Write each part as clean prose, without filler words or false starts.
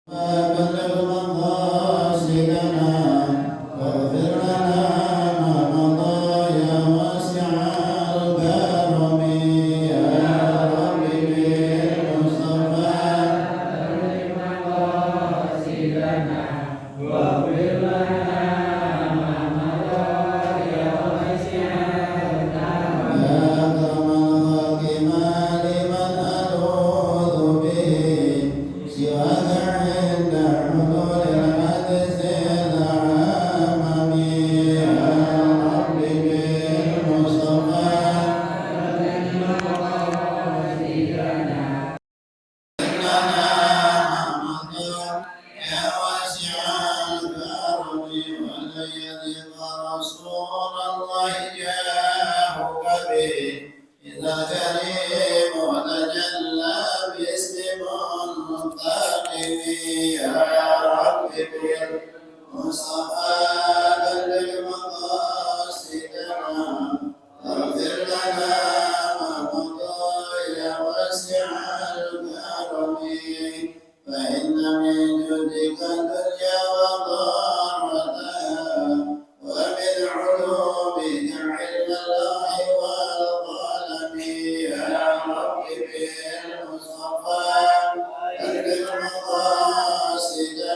بلغ مقاصدنا واغفر لنا ما مضى يا واسع الكرم يا رب بالمصطفى بلغ مقاصدنا واغفر لنا ما مضى يا واسع الكرم يا أكرم الخلق ما لمن ألوذ به سواك عند حضور الحدث العام يا رب بالمصطفى بلغ مقاصدنا لنا ما مضى يا واسع الكرم ولن يذق رسول الله جاهك به إذا كريم وتجلى باسم منتقم يا رب بالمصطفى بلغ مقاصدنا واغفر لنا ما مضى يا واسع الكرم فإن من جودك الدنيا وضارتها ومن علومك علم الله والقلم يا رب بالمصطفى بلغ مقاصدنا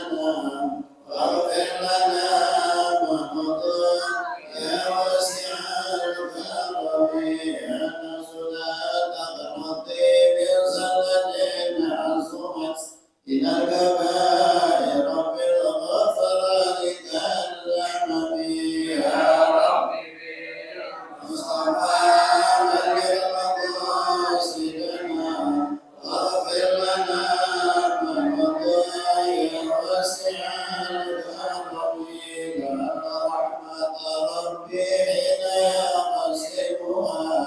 واغفر لنا ما مضى يا واسع الكرم الناس لا تقنطي بزلة عظمت إلى الكبائر بالغفران كالأمم يا رب بالمصطفى بلغ مقاصدنا واغفر لنا ما مضى يا واسع الكرم لأن رحمة ربي حين يقسمها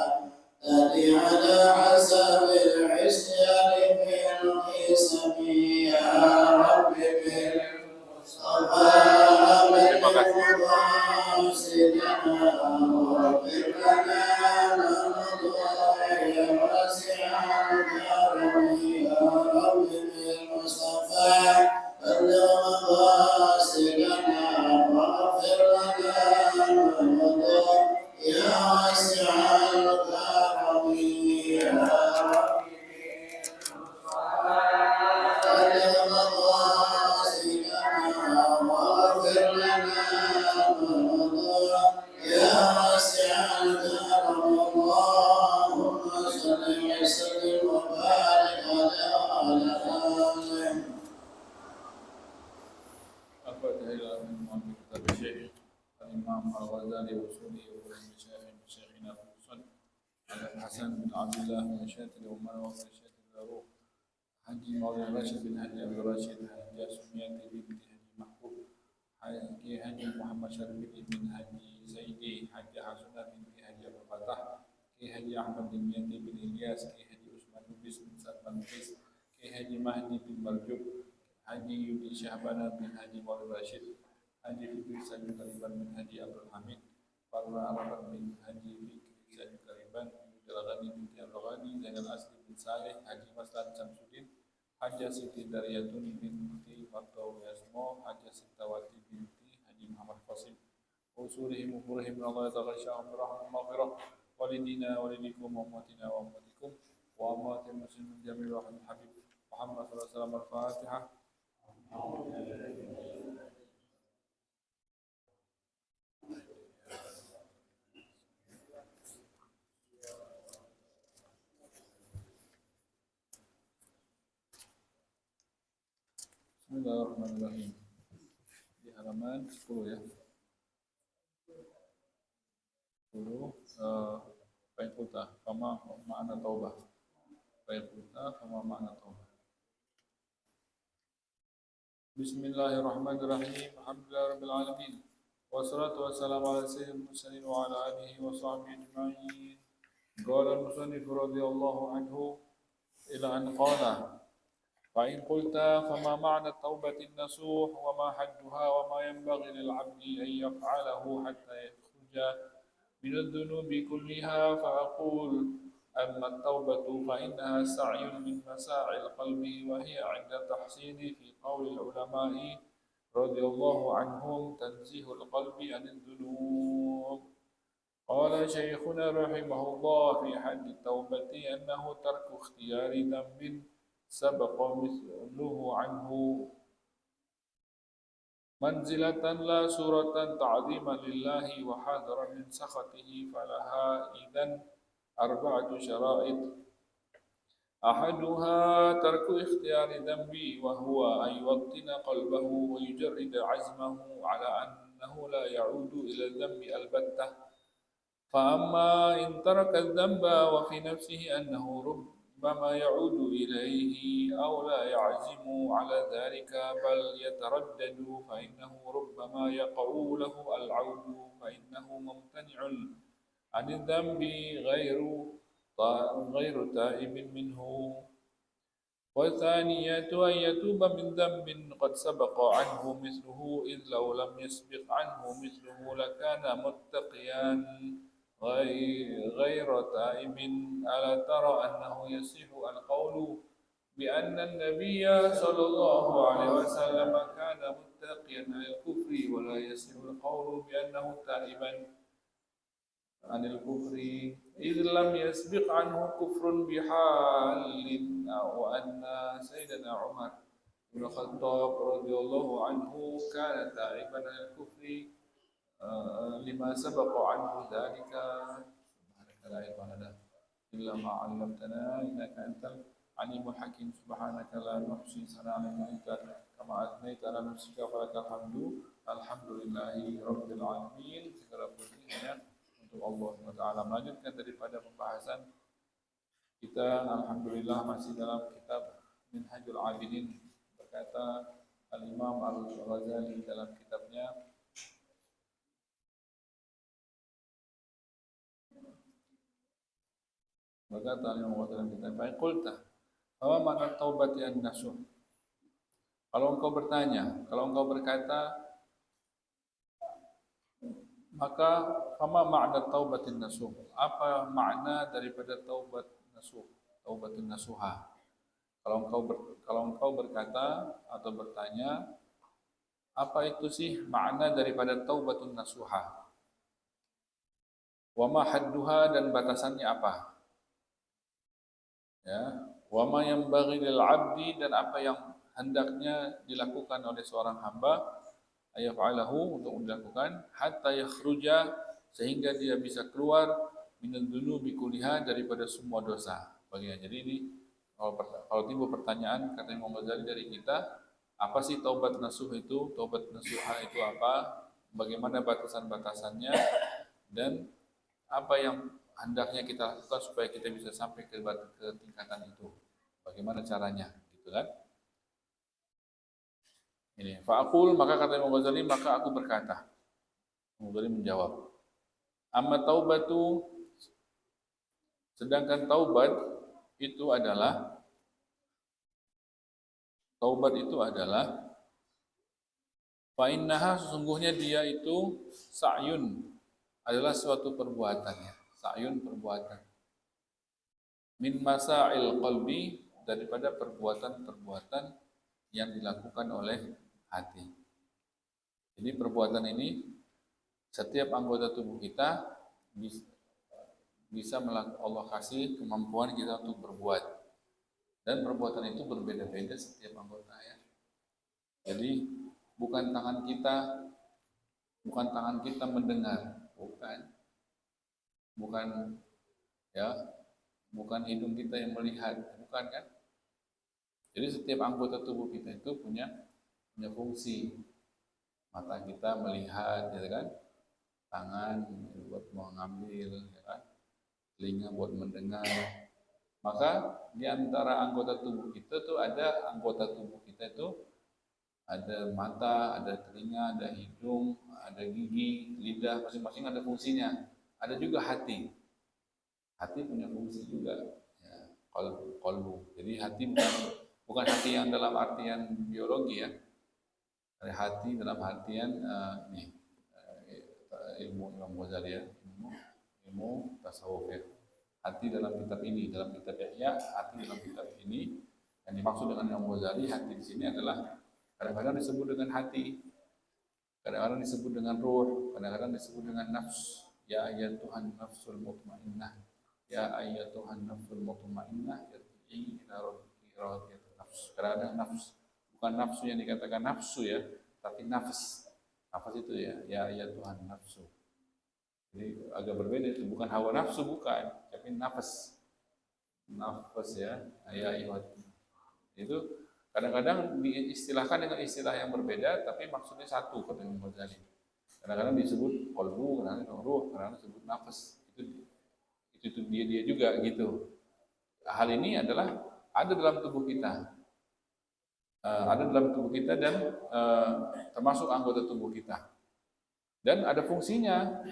تأتي على حسب العصيان في القسم يا رب بالمصطفى بلغ مقاصدنا واغفر لنا ما مضى يا واسع الكرم يا رب بالمصطفى بلغ مقاصدنا واغفر لنا ما مضى يا واسع الكرم يا رب بلغ مقاصدنا واغفر لنا ما مضى يا واسع الكرم اللهم صل وسلم وبارك على آله أخرج إلى من كتاب الشيخ الإمام الغزالي وسوري ومشايخنا المصنف الحسن بن عبد الله بن شاتر ومن وفى شاتر الروح حجي مولانا راشد بن هادي أبي راشد حجي سمية بن هادي محبوب حجي هادي محمد شربي بن هادي زيدي حجي حسن بن هادي أبو فتح كي هادي أحمد بن يدي بن إلياس كي هادي عثمان بن سلمان بن كي هادي مهدي بن مرجوب Haji Yudi Syahbana bin Haji Maulid Rashid, Haji Fikri Sayyid Kariban bin Haji Abdul Hamid, Farla Arafat bin Haji Fikri Sayyid Kariban, Jalagani bin Tiarogani, Zainal Asli bin Saleh, Haji Maslan Samsudin, Haji Siti Daryatun binti Martau Yasmo, Haji Sitawati binti Haji Muhammad Qasim, Usurihim Ufurihim Allah Ta'ala Rahman Maghfirah, Walidina walidikum wa ummatina wa ummatikum, wa ummatil muslimin jami'in wa Habib Muhammad sallallahu alaihi wasallam al-Fatihah. Bismillahirrahmanirrahim. Di halaman 10 ya. 10 baik putah sama makna taubah. Baik putah sama makna taubah. Bismillahirrahmanirrahim. Alhamdulillah rabbil alamin. Wassalatu wassalamu ala sayyidil mursalin wa ala alihi wa sahbihi ajma'in. Qala al-musannif radhiyallahu anhu ila an qala فإن قلت فما معنى التوبة النصوح وما حدها وما ينبغي للعبد أن يفعله حتى يخرج من الذنوب كلها فأقول أما التوبة فإنها سعي من مساعي القلب، وهي عند التحسين في قول العلماء رضي الله عنهم تنزيه القلب عن الذنوب. قال شيخنا رحمه الله في حد التوبة أنه ترك اختيار ذنب سبق مثله عنه منزلة لا صورة تعظيما لله وحذرا من سخطه، فلها إذن 4 شرائط. أحدها ترك اختيار ذنب، وهو أن يوطن قلبه ويجرد عزمه على أنه لا يعود إلى الذنب البتة. فأما إن ترك الذنب وفي نفسه أنه ربما يعود إليه أو لا يعزم على ذلك بل يتردد، فإنه ربما يقع له العود، فإنه ممتنع عن الذنب غير تائب منه. والثانية أن يتوب من ذنب قد سبق عنه مثله، إذ لو لم يسبق عنه مثله لكان متقيا غير تائب. ألا ترى أنه يصح القول بأن النبي صلى الله عليه وسلم كان متقيا عن الكفر، ولا يصح القول بأنه تائبا عن الكفر، إذ لم يسبق عنه كفر بحال. وأن سيدنا عمر بن الخطاب رضي الله عنه كان تائبا عن الكفر لما سبق عنه ذلك. سبحانك لا علم لنا إلا ما علمتنا إنك أنت العليم الحكيم. سبحانك لا نحصي ثناء عليك كما أثنيت على نفسك ولك الحمد. Alhamdulillahi Rabbil Alamin. Segala puji hanya untuk Allah SWT. Melanjutkan daripada pembahasan kita, alhamdulillah masih dalam kitab Minhajul Abidin. Berkata Al-Imam Al-Ghazali dalam kitabnya, berkata Al-Imam Al-Ghazali dalam kitab, "Faqulta, apa makna taubat yang nasuh?" Kalau engkau bertanya, kalau engkau berkata, maka fama makna taubatin nasuh? Apa makna daripada taubat nasuh, taubatun nasuha? Kalau engkau berkata atau bertanya, apa itu sih makna daripada taubatun nasuha? Wa ma hadduha, dan batasannya apa? Ya, wa ma yanbaghi lil 'abdi, dan apa yang hendaknya dilakukan oleh seorang hamba, ayaf'alahu, untuk dilakukan, hatta yakhruja, sehingga dia bisa keluar, minal dzunubi kulliha, daripada semua dosa bagian. Jadi ini kalau timbul pertanyaan, kata Imam Ghazali dari kita, apa sih taubat nasuh itu? Taubat nasuha itu apa? Bagaimana batasan-batasannya? Dan apa yang hendaknya kita lakukan supaya kita bisa sampai ke tingkatan itu? Bagaimana caranya? Gitu kan? Ini, fa'aqul, maka kata Imam Ghazali, maka aku berkata. Imam Ghazali menjawab, amma taubatu, sedangkan taubat itu adalah fa'innaha, sesungguhnya dia itu sa'yun, adalah suatu perbuatan, ya. Sa'yun, perbuatan. Min masa'il qalbi, daripada perbuatan-perbuatan yang dilakukan oleh hati. Jadi perbuatan ini, setiap anggota tubuh kita bisa Allah kasih kemampuan kita untuk berbuat. Dan perbuatan itu berbeda-beda setiap anggota, ya. Jadi bukan tangan kita mendengar, bukan hidung kita yang melihat, bukan kan? Jadi setiap anggota tubuh kita itu punya fungsi. Mata kita melihat, ya kan? Tangan buat mengambil, ya kan? Telinga buat mendengar. Maka di antara anggota tubuh kita tuh ada mata, ada telinga, ada hidung, ada gigi, lidah, masing-masing ada fungsinya. Ada juga hati. Hati punya fungsi juga, ya, qalbu. Jadi hati bukan hati yang dalam artian biologi, ya. Ada hati dalam artian ilmu Imam Ghazali, ya, ilmu tasawuf, ya. Hati dalam kitab ini, dalam kitab Ihya, hati dalam kitab ini. Yang dimaksud dengan Imam Ghazali, hati di sini adalah kadang-kadang disebut dengan hati, kadang-kadang disebut dengan ruh, kadang-kadang disebut dengan nafs. Ya ayyatuhan nafsul mutmainnah, ya ayyatuhan nafsul mutmainnah, irji'i ila rabbiki radiyatan nafs. Kadang-kadang nafs, bukan nafsu yang dikatakan nafsu ya, tapi nafs. Nafas itu ya ayyatuhan nafsu. Jadi agak berbeda itu, bukan hawa nafsu, bukan, tapi nafas. Nafas ya ayyatuhan. Itu kadang-kadang diistilahkan dengan istilah yang berbeda, tapi maksudnya satu, kata Imam Ghazali. Kadang-kadang disebut qalbu, kadang-kadang ruh, kadang-kadang disebut nafas. Itu dia juga gitu. Hal ini adalah ada dalam tubuh kita, dan termasuk anggota tubuh kita. Dan ada fungsinya,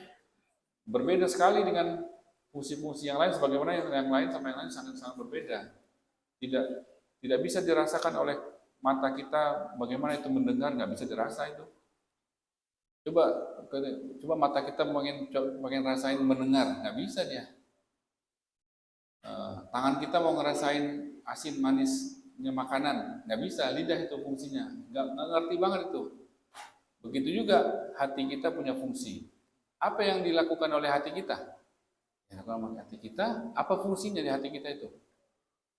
berbeda sekali dengan fungsi-fungsi yang lain, sebagaimana yang lain sama yang lain sangat-sangat berbeda. Tidak bisa dirasakan oleh mata kita, bagaimana itu mendengar, nggak bisa dirasa itu. Coba mata kita pengen rasain mendengar, nggak bisa dia. Tangan kita mau ngerasain asin manisnya makanan, nggak bisa. Lidah itu fungsinya, nggak ngerti banget itu. Begitu juga hati kita punya fungsi. Apa yang dilakukan oleh hati kita? Apa fungsinya di hati kita itu?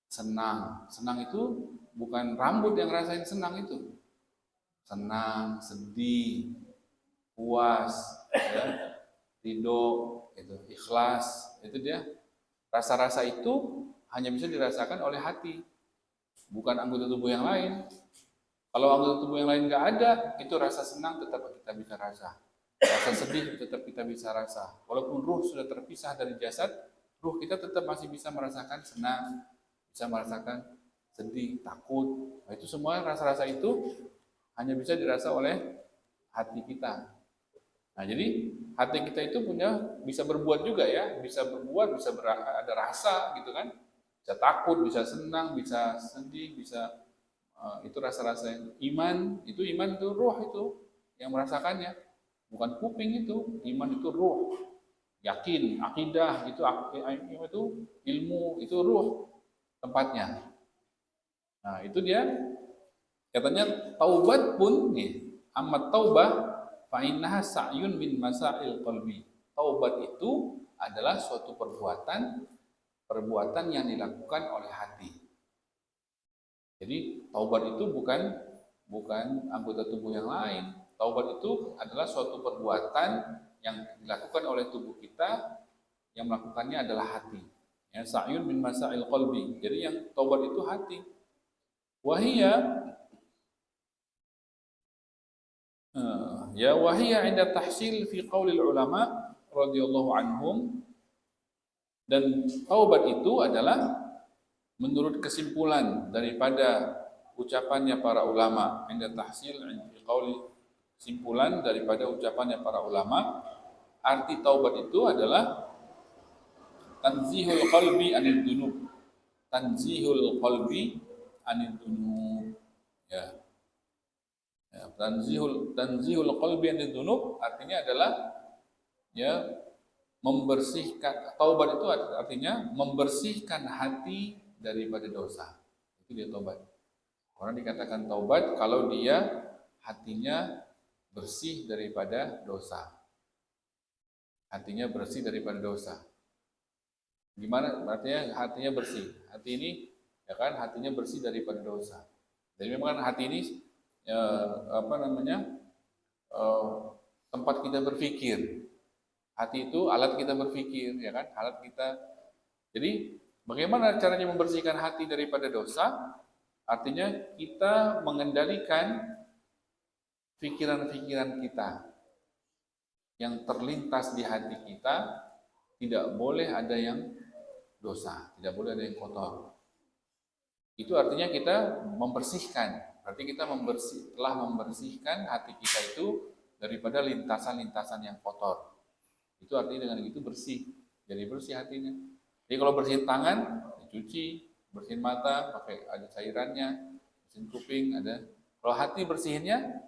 Senang. Senang itu bukan rambut yang rasain senang itu. Senang, sedih, puas, ya, ridho, itu ikhlas, itu dia. Rasa-rasa itu hanya bisa dirasakan oleh hati, bukan anggota tubuh yang lain. Kalau anggota tubuh yang lain nggak ada, itu rasa senang tetap kita bisa rasa, rasa sedih tetap kita bisa rasa. Walaupun ruh sudah terpisah dari jasad, ruh kita tetap masih bisa merasakan senang, bisa merasakan sedih, takut. Nah, itu semua rasa-rasa itu hanya bisa dirasa oleh hati kita. Nah, jadi hati kita itu bisa berbuat juga ya, bisa berbuat, bisa ada rasa gitu kan, bisa takut, bisa senang, bisa sedih, bisa itu rasa-rasa yang iman itu ruh itu yang merasakannya, bukan kuping itu. Iman itu ruh, yakin, akidah itu ilmu, itu ruh tempatnya. Nah, itu dia katanya taubat pun nih, amat taubah fa innaha sa'yun min masail qalbi. Taubat itu adalah suatu perbuatan yang dilakukan oleh hati. Jadi taubat itu bukan anggota tubuh yang lain. Taubat itu adalah suatu perbuatan yang dilakukan oleh tubuh kita, yang melakukannya adalah hati. Ya, sa'yun min masail qalbi. Jadi yang taubat itu hati. Wahia inda tahsil fi qaulil ulama radhiyallahu anhum. Dan taubat itu adalah menurut kesimpulan daripada ucapannya para ulama, inda tahsil fi qauli, kesimpulan daripada ucapannya para ulama, arti taubat itu adalah tanzihul qalbi anil dunub. Tanzihul qalbi anil dunub. Ya. Tanzihul qalbi anil dunub artinya adalah ya membersihkan. Taubat itu artinya membersihkan hati daripada dosa. Itu dia taubat. Orang dikatakan taubat kalau dia hatinya bersih daripada dosa. Hatinya bersih daripada dosa. Gimana artinya hatinya bersih? Hati ini ya kan hatinya bersih daripada dosa. Jadi memang hati ini tempat kita berpikir. Hati itu alat kita berpikir, ya kan? Alat kita. Jadi bagaimana caranya membersihkan hati daripada dosa? Artinya kita mengendalikan pikiran-pikiran kita yang terlintas di hati kita. Tidak boleh ada yang dosa, tidak boleh ada yang kotor. Itu artinya kita membersihkan. Berarti kita telah membersihkan hati kita itu daripada lintasan-lintasan yang kotor. Itu artinya dengan itu bersih, jadi bersih hatinya. Jadi kalau bersihin tangan, dicuci, bersihin mata, pakai ada cairannya, bersihin kuping, ada. Kalau hati bersihinnya,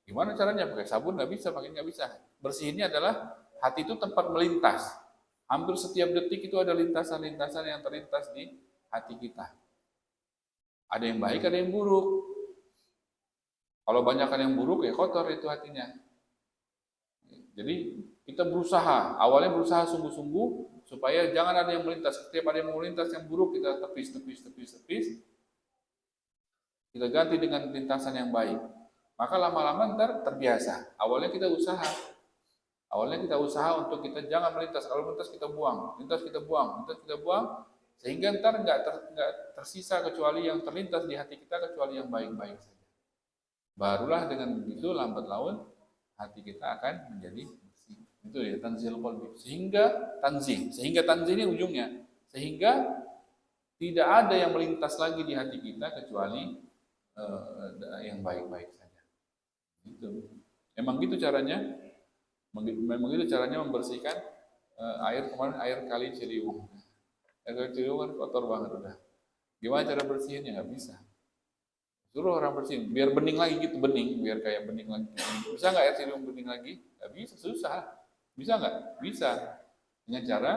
gimana caranya? Pakai sabun nggak bisa, pakai nggak bisa. Bersihinnya adalah hati itu tempat melintas. Hampir setiap detik itu ada lintasan-lintasan yang terlintas di hati kita. Ada yang baik, ada yang buruk. Kalau banyak yang buruk, ya kotor itu hatinya. Jadi kita berusaha, awalnya berusaha sungguh-sungguh supaya jangan ada yang melintas. Setiap ada yang melintas yang buruk, kita tepis. Kita ganti dengan lintasan yang baik. Maka lama-lama ntar terbiasa. Awalnya kita usaha untuk kita jangan melintas. Kalau melintas kita buang, sehingga ntar nggak tersisa kecuali yang terlintas di hati kita, kecuali yang baik-baik saja. Barulah dengan begitu lambat laun hati kita akan menjadi bersih. Itu ya tanzil qalbi. Sehingga tanzih ini ujungnya, sehingga tidak ada yang melintas lagi di hati kita kecuali yang baik-baik saja. Itu. Memang gitu caranya membersihkan air kali Ciliwung. Air kali Ciliwung kan kotor banget udah. Gimana cara bersihinnya? Nggak bisa. Suruh orang bersihin, biar bening lagi gitu, biar kayak bening lagi. Bisa nggak air Ciliwung bening lagi? Nggak bisa, susah. Bisa nggak? Bisa. Dengan cara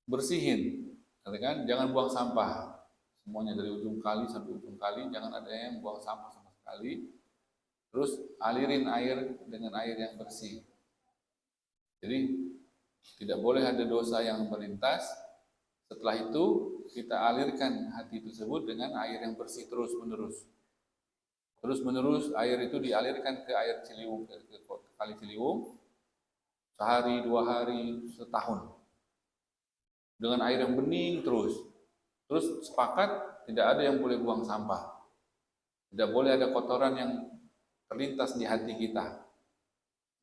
bersihin. Katakan jangan buang sampah. Semuanya dari ujung kali sampai ujung kali, jangan ada yang buang sampah sama sekali. Terus alirin air dengan air yang bersih. Jadi tidak boleh ada dosa yang melintas. Setelah itu kita alirkan hati tersebut dengan air yang bersih terus menerus. Terus menerus air itu dialirkan ke air Ciliwung, ke kali Ciliwung, sehari, 2 hari, setahun. Dengan air yang bening terus. Terus sepakat tidak ada yang boleh buang sampah. Tidak boleh ada kotoran yang terlintas di hati kita.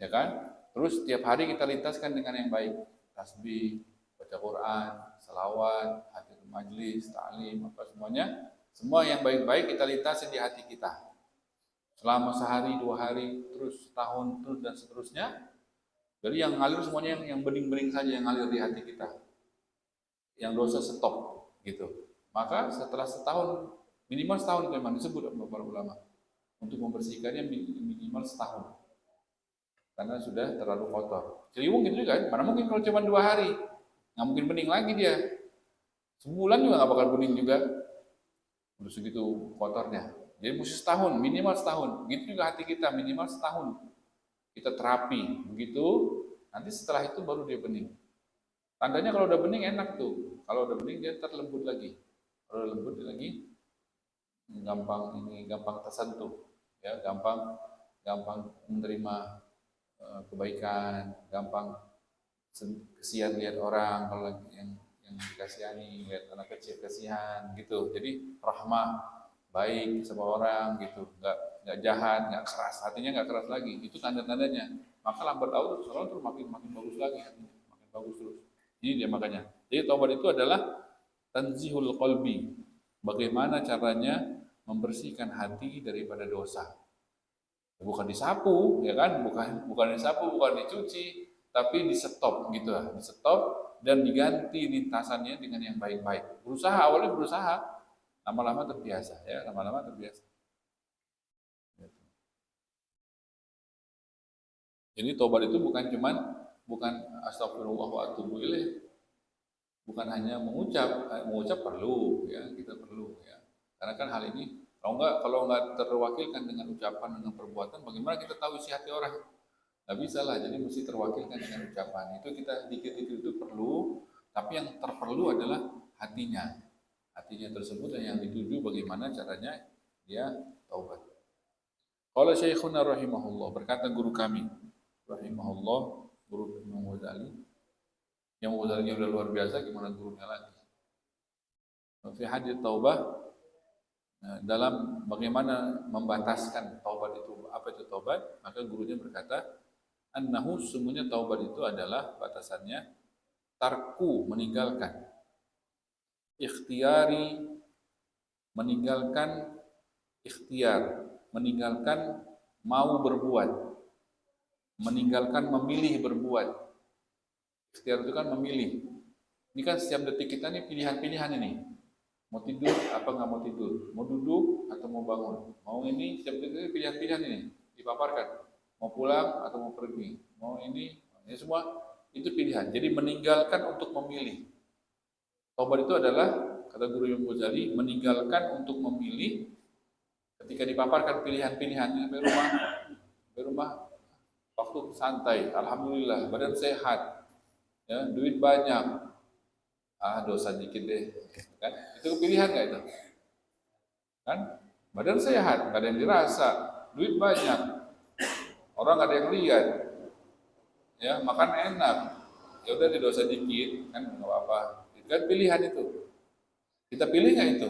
Ya kan? Terus tiap hari kita lintaskan dengan yang baik. Tasbih, baca Quran, salawat, hadir majlis, ta'lim, apa semuanya. Semua yang baik-baik kita lintasin di hati kita. Selama sehari, 2 hari, terus setahun, terus dan seterusnya. Jadi yang ngalir semuanya yang bening-bening saja yang ngalir di hati kita. Yang dosa stop gitu. Maka setelah setahun, minimal setahun itu memang disebut para ulama. Untuk membersihkannya minimal setahun. Karena sudah terlalu kotor. Ciliwung gitu juga, mana mungkin kalau cuma 2 hari. Nggak mungkin bening lagi dia. Sebulan juga nggak bakal bening juga. Udah segitu kotornya. Jadi mesti setahun, minimal setahun. Gitu juga hati kita, minimal setahun. Kita terapi. Begitu, nanti setelah itu baru dia bening. Tandanya kalau udah bening enak tuh. Kalau udah bening dia terlembut lagi. Kalau udah lembut lagi, gampang tersentuh. Ya, gampang menerima kebaikan, gampang kesian lihat orang kalau yang dikasihani, lihat anak kecil kasihan gitu. Jadi rahmah, baik sama orang gitu, nggak jahat, nggak keras, hatinya nggak keras lagi. Itu tanda-tandanya. Maka lambat laun terus makin bagus lagi hatinya, makin bagus terus. Ini dia makanya. Jadi taubat itu adalah tanzihul qalbi. Bagaimana caranya membersihkan hati daripada dosa. Bukan disapu, ya kan? Bukan disapu, bukan dicuci, tapi di-stop gitu lah, di-stop dan diganti lintasannya dengan yang baik-baik. Awalnya berusaha, lama-lama terbiasa, ya, lama-lama terbiasa. Jadi tobat itu bukan astagfirullah wa atubu ilaih. Bukan hanya mengucap perlu, ya, kita perlu, ya. Karena kan hal ini kalau nggak terwakilkan dengan ucapan, dengan perbuatan, bagaimana kita tahu isi hati orang? Nggak bisa lah, jadi mesti terwakilkan dengan ucapan. Itu kita dikit-dikit itu perlu, tapi yang terperlu adalah hatinya. Hatinya tersebut dan yang dituju bagaimana caranya dia taubat. Qala Syekhuna rahimahullah, berkata guru kami rahimahullah, guru Imam Ghazali. Yang Ghazali udah luar biasa, gimana gurunya lagi. Fi hadith taubah, dalam bagaimana membataskan taubat itu, apa itu taubat, maka gurunya berkata, annahu sesungguhnya taubat itu adalah batasannya tarku, meninggalkan, ikhtiyari, meninggalkan ikhtiar, meninggalkan mau berbuat, meninggalkan memilih berbuat. Ikhtiar itu kan memilih. Ini kan setiap detik kita ini pilihan-pilihan ini. Mau tidur apa nggak mau tidur, mau duduk atau mau bangun, mau ini, setiap detik pilihan-pilihan ini dipaparkan. Mau pulang atau mau pergi, mau ini semua itu pilihan. Jadi meninggalkan untuk memilih. Taubat itu adalah, kata guru Imam Ghazali, meninggalkan untuk memilih. Ketika dipaparkan pilihan-pilihan di rumah waktu santai, alhamdulillah, badan sehat, ya, duit banyak, dosa dikit deh, kan? Itu pilihan nggak itu? Kan? Badan sehat, nggak ada yang dirasa, duit banyak, orang nggak ada yang lihat, ya, makan enak, ya udah di dosa dikit, kan nggak apa-apa. Itu kan pilihan itu. Kita pilih nggak itu?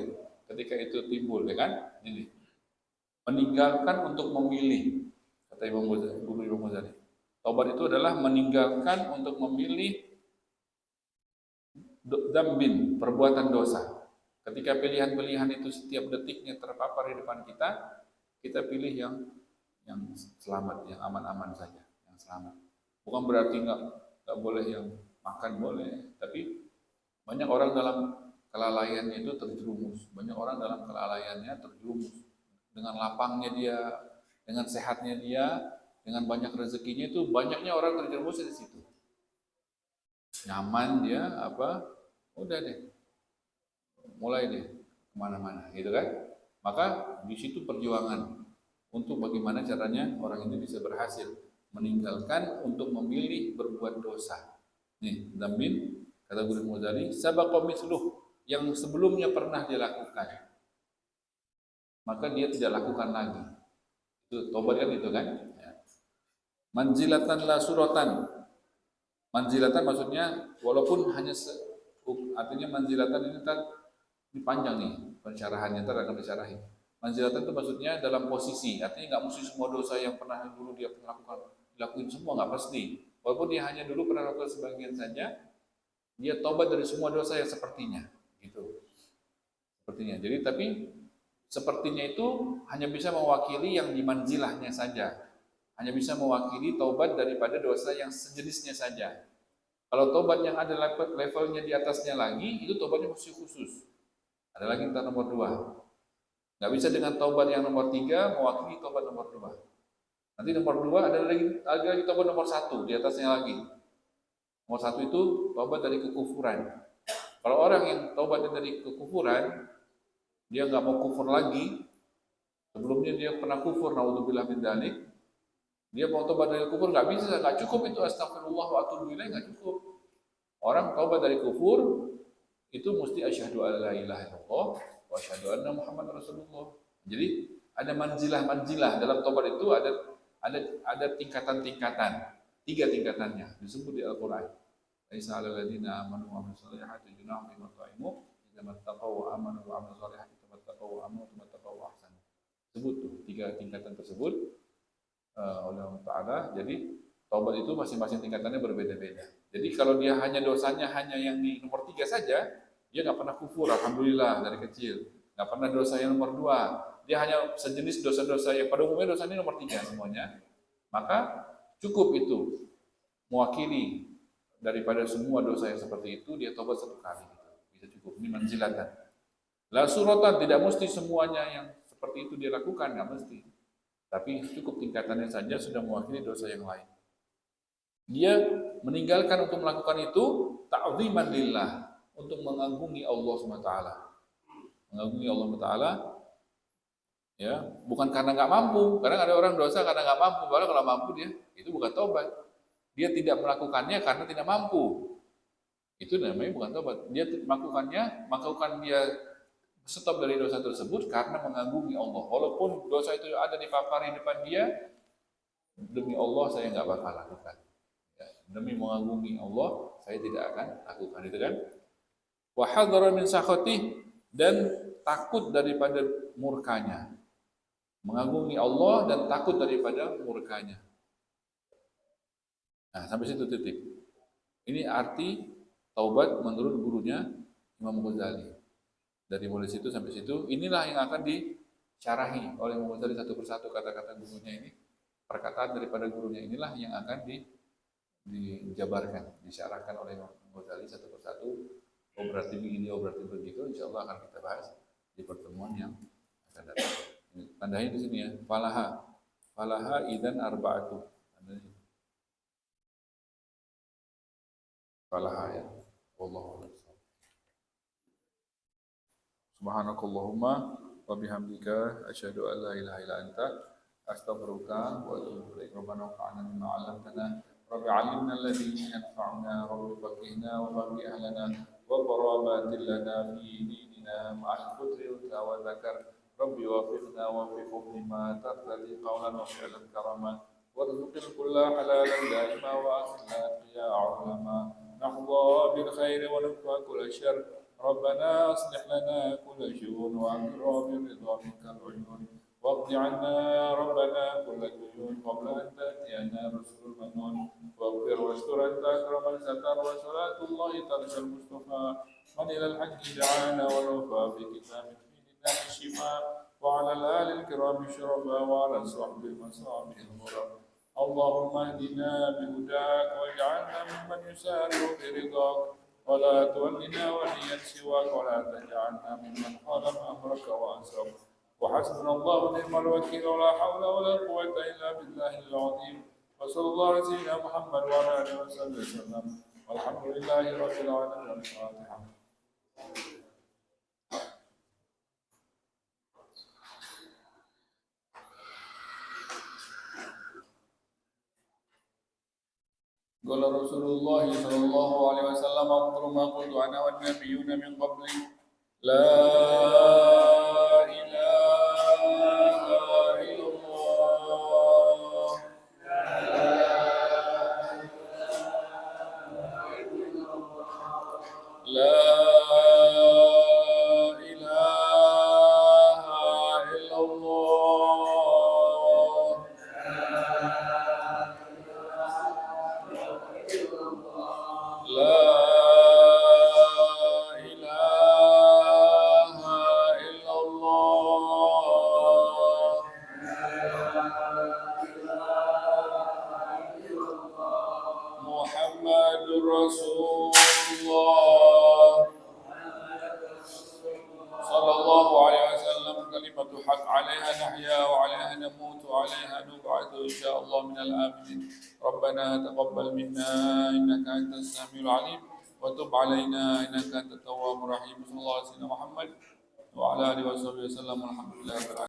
Ketika itu timbul, ya kan? Ini meninggalkan untuk memilih, kata guru Imam Ghazali. Taubat itu adalah meninggalkan untuk memilih dambin, perbuatan dosa. Ketika pilihan-pilihan itu setiap detiknya terpapar di depan kita, kita pilih yang selamat, yang aman-aman saja, yang selamat. Bukan berarti nggak boleh yang makan boleh, tapi banyak orang dalam kelalaiannya itu terjerumus. Banyak orang dalam kelalaiannya terjerumus. Dengan lapangnya dia, dengan sehatnya dia, dengan banyak rezekinya itu banyaknya orang terjerumus di situ. Nyaman dia udah deh, mulai deh kemana-mana, gitu kan? Maka di situ perjuangan untuk bagaimana caranya orang ini bisa berhasil meninggalkan untuk memilih berbuat dosa. Nih, Damin kata Guru Ghazali, sabaqa mithluh, yang sebelumnya pernah dilakukan, maka dia tidak lakukan lagi. Itu tobat kan itu kan? Ya. Manzilatan la suratan. Manzilatan maksudnya walaupun hanya artinya manzilatan ini kan dipanjang nih pencerahannya, ntar akan disyarahi. Manzilatan itu maksudnya dalam posisi, artinya nggak mesti semua dosa yang pernah dulu dia pernah lakukan semua, nggak pasti. Walaupun dia hanya dulu pernah lakukan sebagian saja, dia tobat dari semua dosa yang sepertinya, gitu. Sepertinya. Jadi tapi sepertinya itu hanya bisa mewakili yang di manzilahnya saja. Hanya bisa mewakili taubat daripada dosa yang sejenisnya saja. Kalau taubat yang ada levelnya di atasnya lagi, itu taubatnya mesti khusus. Ada lagi ntar nomor 2. Nggak bisa dengan taubat yang nomor 3 mewakili taubat nomor 2. Nanti nomor 2 ada lagi taubat nomor 1 di atasnya lagi. Nomor 1 itu taubat dari kekufuran. Kalau orang yang taubat dari kekufuran, dia nggak mau kufur lagi. Sebelumnya dia pernah kufur, naudzubillah min dzalik. Dia mau taubat dari kufur nggak bisa, nggak cukup itu astagfirullah wa atubu ilaih, nggak cukup. Orang taubat dari kufur itu mesti asyhadu alla ilaha illallah wa asyhadu anna Muhammad Rasulullah. Jadi ada manzilah dalam taubat itu ada tingkatan-tingkatan. 3 tingkatannya disebut di Al-Qur'an. Laisa 'alal ladzina amanu wa 'amilus shalihati junahun fima ta'imu idza mattaqaw wa amanu wa 'amilus shalihati tattaqaw wa amanu tattaqaw wa ahsanu. Sebut tuh 3 tingkatan tersebut oleh Allah Ta'ala. Jadi taubat itu masing-masing tingkatannya berbeda-beda. Jadi kalau dia hanya dosanya hanya yang di nomor 3 saja, dia nggak pernah kufur, alhamdulillah dari kecil. Nggak pernah dosa yang nomor 2. Dia hanya sejenis dosa-dosa yang pada umumnya dosanya nomor 3 semuanya. Maka cukup itu mewakili daripada semua dosa yang seperti itu, dia taubat 1 kali. Bisa cukup. Ini manzilatan. La suratan, tidak mesti semuanya yang seperti itu dia lakukan, nggak mesti. Tapi cukup tingkatannya saja sudah mewakili dosa yang lain. Dia meninggalkan untuk melakukan itu ta'ziman lillah, untuk mengagungi Allah SWT. Mengagungi Allah SWT, ya, bukan karena nggak mampu. Kadang ada orang dosa karena nggak mampu, padahal kalau mampu dia itu bukan taubat. Dia tidak melakukannya karena tidak mampu. Itu namanya bukan taubat. Dia melakukan dia stop dari dosa tersebut karena mengagumi Allah. Walaupun dosa itu ada di papar di depan dia, demi Allah saya nggak bakal lakukan. Ya, demi mengagumi Allah, saya tidak akan lakukan, itu kan? Wa hadhara min sakhatih, dan takut daripada murkanya. Mengagumi Allah dan takut daripada murkanya. Nah, sampai situ titik. Ini arti taubat menurut gurunya Imam Ghazali. Dari mulai situ sampai situ, inilah yang akan disyarahi oleh Imam Ghazali satu persatu kata-kata gurunya ini. Perkataan daripada gurunya inilah yang akan dijabarkan, disyarahkan oleh Imam Ghazali satu persatu. Oh berarti begini, oh berarti begitu. Insya Allah akan kita bahas di pertemuan yang akan datang. Tandanya di sini ya, falaha idan arba'atu. falaha ya. Wallahu a'lam. Subhanakallahumma wa bihamdika asyhadu an la ilaha illa anta astaghfiruka wa atubu ilaik. Rabbana wa'ana mimma 'allamtana rabbi 'allimna alladhi yanfa'una rabbi faqihna wa faqih ahlana wa qarabatil lana fi dinina ma'al fitri wa dzakar rabbi wafiqna wa fiqhum lima taqtadi qawlan wa fi'lan karama warzuqil kulla halalan daima wa akhlat ya 'ulama nahwa bil khairi wa nafwa kull syarr ربنا اصلح لنا كل شؤون وامرنا بالرضا منك العيون واقض عنا ربنا كل ديون قبل ان تاتينا رسل المنون واغفر واستر انت اكرم الستر وصلاه الله ترجى المصطفى من الى الحج دعانا والوفاء في كتاب في لله الشفاء وعلى الال الكرام الشرفاء وعلى الصحب المصابيح الغرر اللهم اهدنا بهداك واجعلنا ممن يسارع في رضاك ولا تولنا وليا سواك ولا تجعلنا ممن خالف امرك وانساك وحسبنا الله ونعم الوكيل ولا حول ولا قوه الا بالله العظيم وصلى الله على سيدنا محمد وعلى اله وصحبه وسلم والحمد لله رب العالمين. الفاتحه. قال رسول الله صلى الله عليه وسلم أفضل ما قلت أنا والنبيون من قبلي لا إله إلا الله لا إله إلا الله لا إله إلا الله محمد رسول الله صلى الله عليه وسلم كلمة حق عليها نحيا وعليها نموت وعليها نبعث إن شاء الله من الآمنين. ربنا تقبل منا إنك أنت السميع العليم وتب علينا إنك أنت التواب الرحيم. صلى الله عليه وسلم محمد وعلى آله وصحبه وسلم والحمد لله رب العالمين.